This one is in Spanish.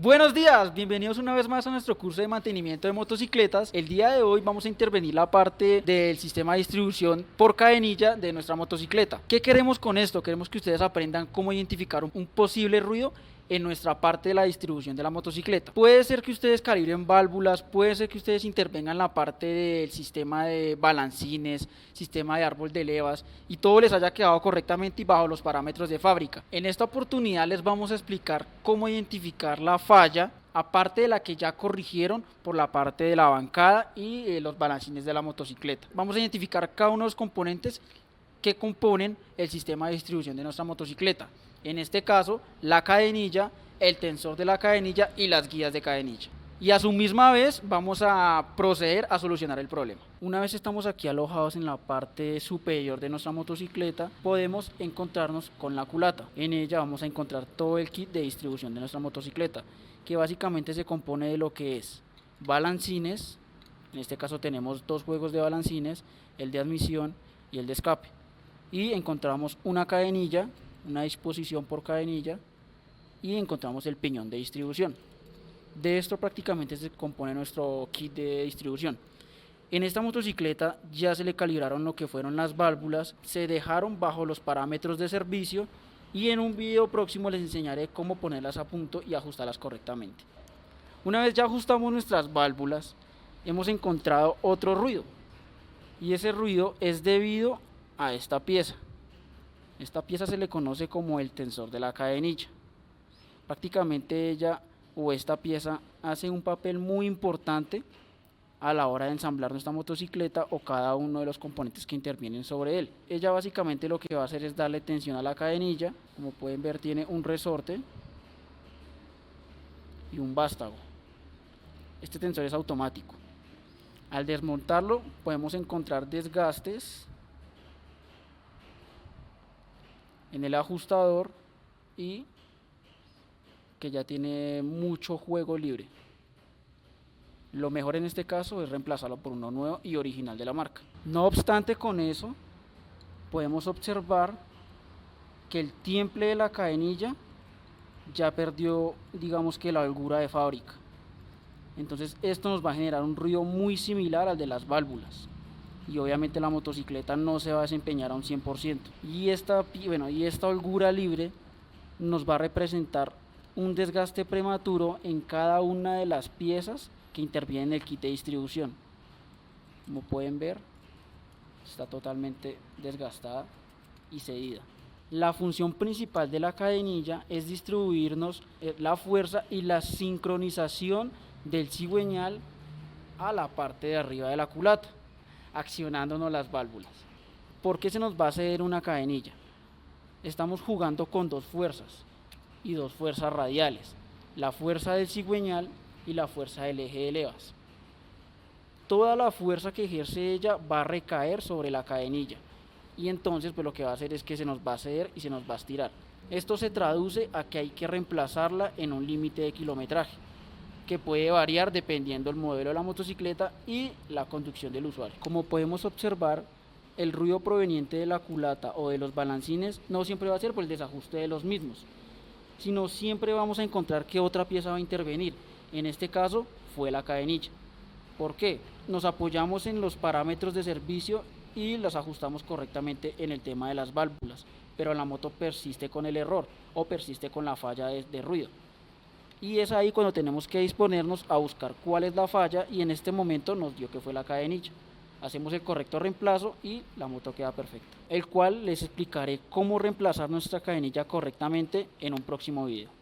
Buenos días, bienvenidos una vez más a nuestro curso de mantenimiento de motocicletas. El día de hoy vamos a intervenir la parte del sistema de distribución por cadenilla de nuestra motocicleta. ¿Qué queremos con esto? Queremos que ustedes aprendan cómo identificar un posible ruido en nuestra parte de la distribución de la motocicleta. Puede ser que ustedes calibren válvulas, puede ser que ustedes intervengan en la parte del sistema de balancines, sistema de árbol de levas y todo les haya quedado correctamente y bajo los parámetros de fábrica. En esta oportunidad les vamos a explicar cómo identificar la falla, aparte de la que ya corrigieron por la parte de la bancada y los balancines de la motocicleta. Vamos a identificar cada uno de los componentes que componen el sistema de distribución de nuestra motocicleta. En este caso, la cadenilla, el tensor de la cadenilla y las guías de cadenilla. Y a su misma vez vamos a proceder a solucionar el problema. Una vez estamos aquí alojados en la parte superior de nuestra motocicleta, podemos encontrarnos con la culata. En ella vamos a encontrar todo el kit de distribución de nuestra motocicleta, que básicamente se compone de lo que es balancines. En este caso tenemos dos juegos de balancines, el de admisión y el de escape. Y encontramos una cadenilla, una disposición por cadenilla, y encontramos el piñón de distribución. De esto prácticamente se compone nuestro kit de distribución. En esta motocicleta ya se le calibraron lo que fueron las válvulas, se dejaron bajo los parámetros de servicio y en un video próximo les enseñaré cómo ponerlas a punto y ajustarlas correctamente. Una vez ya ajustamos nuestras válvulas, hemos encontrado otro ruido, y ese ruido es debido a esta pieza. Esta pieza se le conoce como el tensor de la cadenilla. Prácticamente ella o esta pieza hace un papel muy importante a la hora de ensamblar nuestra motocicleta o cada uno de los componentes que intervienen sobre él. Ella básicamente lo que va a hacer es darle tensión a la cadenilla. Como pueden ver, tiene un resorte y un vástago. Este tensor es automático. Al desmontarlo podemos encontrar desgastes en el ajustador y que ya tiene mucho juego libre. Lo mejor en este caso es reemplazarlo por uno nuevo y original de la marca. No obstante, con eso podemos observar que el tiemple de la cadenilla ya perdió, digamos que la holgura de fábrica. Entonces esto nos va a generar un ruido muy similar al de las válvulas. Y obviamente la motocicleta no se va a desempeñar a un 100%. Y esta holgura libre nos va a representar un desgaste prematuro en cada una de las piezas que intervienen en el kit de distribución. Como pueden ver, está totalmente desgastada y cedida. La función principal de la cadenilla es distribuirnos la fuerza y la sincronización del cigüeñal a la parte de arriba de la culata, accionándonos las válvulas. ¿Por qué se nos va a ceder una cadenilla? Estamos jugando con dos fuerzas y dos fuerzas radiales, la fuerza del cigüeñal y la fuerza del eje de levas. Toda la fuerza que ejerce ella va a recaer sobre la cadenilla y entonces pues lo que va a hacer es que se nos va a ceder y se nos va a estirar. Esto se traduce a que hay que reemplazarla en un límite de kilometraje, que puede variar dependiendo del modelo de la motocicleta y la conducción del usuario. Como podemos observar, el ruido proveniente de la culata o de los balancines no siempre va a ser por el desajuste de los mismos, sino siempre vamos a encontrar que otra pieza va a intervenir. En este caso fue la cadenilla. ¿Por qué? Nos apoyamos en los parámetros de servicio y los ajustamos correctamente en el tema de las válvulas, pero la moto persiste con el error o persiste con la falla de ruido. Y es ahí cuando tenemos que disponernos a buscar cuál es la falla, y en este momento nos dio que fue la cadenilla. Hacemos el correcto reemplazo y la moto queda perfecta, el cual les explicaré cómo reemplazar nuestra cadenilla correctamente en un próximo video.